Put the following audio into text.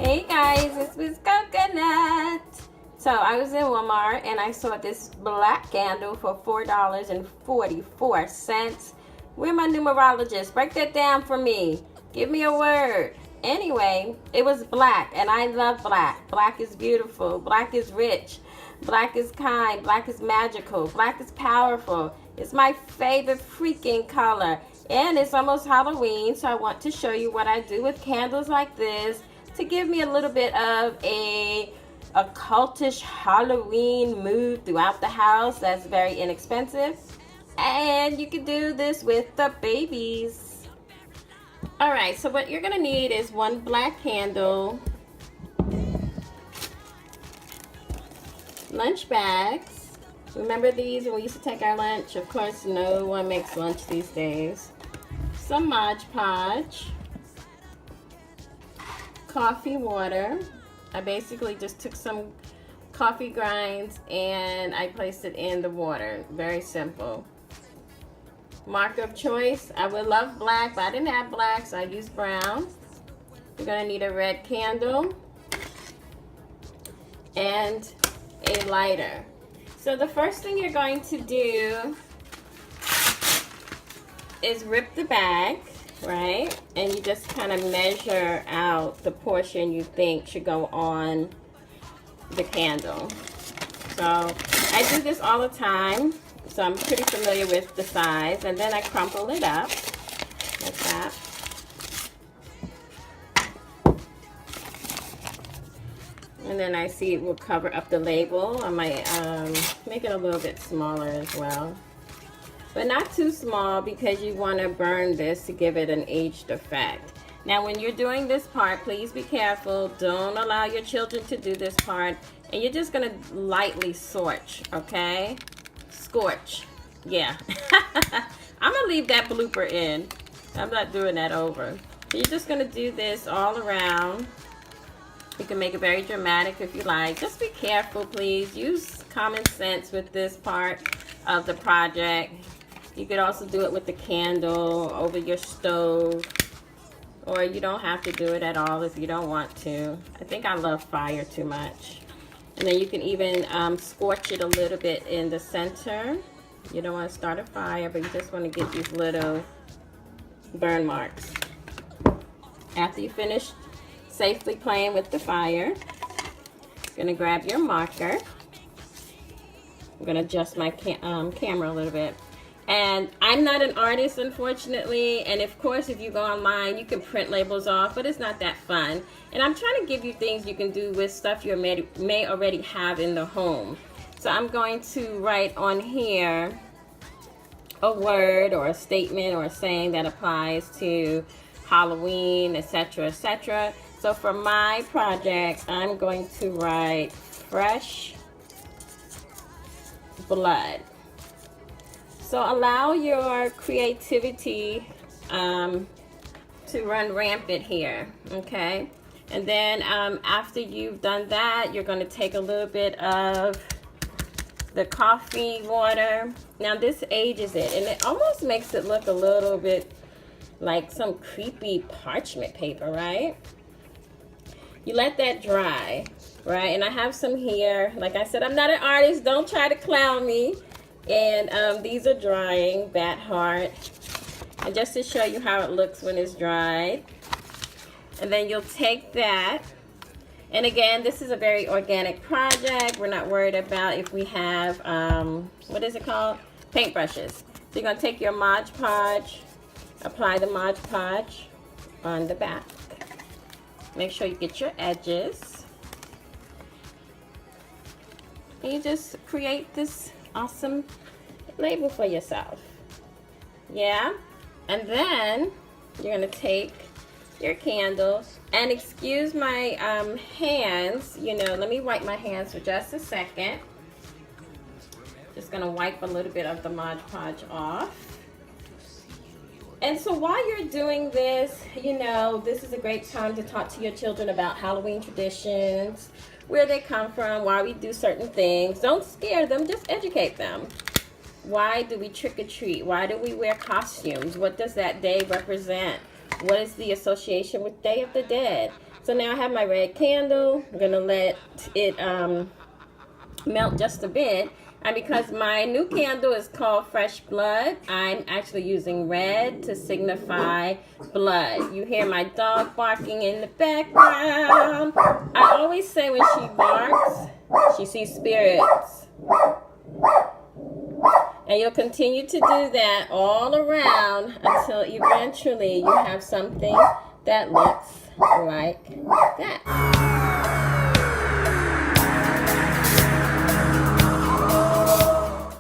Hey guys, it's Miss Coconut. So I was in Walmart and I saw this black candle for $4.44. Where my numerologist? Break that down for me. Give me a word. Anyway, it was black and I love black. Black is beautiful. Black is rich. Black is kind. Black is magical. Black is powerful. It's my favorite freaking color. And it's almost Halloween, so I want to show you what I do with candles like this to give me a little bit of a occultish Halloween mood throughout the house. That's very inexpensive. And you can do this with the babies. Alright, so what you're going to need is one black candle, lunch bags. Remember these when we used to take our lunch? Of course, no one makes lunch these days. Some Mod Podge, coffee water. I basically just took some coffee grinds and I placed it in the water. Very simple. Marker of choice. I would love black, but I didn't have black, so I used brown. You're gonna need a red candle and a lighter. So the first thing you're going to do is rip the bag, right? And you just kind of measure out the portion you think should go on the candle. So I do this all the time, so I'm pretty familiar with the size. And then I crumple it up like that. And then I see it will cover up the label. I might make it a little bit smaller as well. But not too small because you want to burn this to give it an aged effect. Now when you're doing this part, please be careful. Don't allow your children to do this part. And you're just going to lightly scorch, okay? Scorch. Yeah. I'm going to leave that blooper in. I'm not doing that over. So you're just going to do this all around. You can make it very dramatic if you like. Just be careful, please. Use common sense with this part of the project. You could also do it with the candle over your stove, or you don't have to do it at all if you don't want to. I think I love fire too much. And then you can even scorch it a little bit in the center. You don't want to start a fire, but you just want to get these little burn marks. After you finish safely playing with the fire, you're going to grab your marker. I'm going to adjust my camera a little bit. And I'm not an artist, unfortunately, and of course if you go online you can print labels off, but it's not that fun. And I'm trying to give you things you can do with stuff you may already have in the home. So I'm going to write on here a word or a statement or a saying that applies to Halloween, etc., etc. So for my project, I'm going to write fresh blood. So allow your creativity to run rampant here, okay? And then after you've done that, you're going to take a little bit of the coffee water. Now this ages it, and it almost makes it look a little bit like some creepy parchment paper, right? You let that dry, right? And I have some here. Like I said, I'm not an artist. Don't try to clown me. And these are drying, bat heart. And just to show you how it looks when it's dried. And then you'll take that. And again, this is a very organic project. We're not worried about if we have, what is it called? Paintbrushes. So you're going to take your Mod Podge, apply the Mod Podge on the back. Make sure you get your edges. And you just create this awesome label for yourself. Yeah? And then you're going to take your candle, and excuse my hands, you know, let me wipe my hands for just a second. Just going to wipe a little bit of the Mod Podge off. And so while you're doing this, you know, this is a great time to talk to your children about Halloween traditions, where they come from, why we do certain things. Don't scare them, just educate them. Why do we trick or treat? Why do we wear costumes? What does that day represent? What is the association with Day of the Dead? So now I have my red candle. I'm gonna let it melt just a bit. And because my new candle is called Fresh Blood, I'm actually using red to signify blood. You hear my dog barking in the background. I always say when she barks, she sees spirits. And you'll continue to do that all around until eventually you have something that looks like that.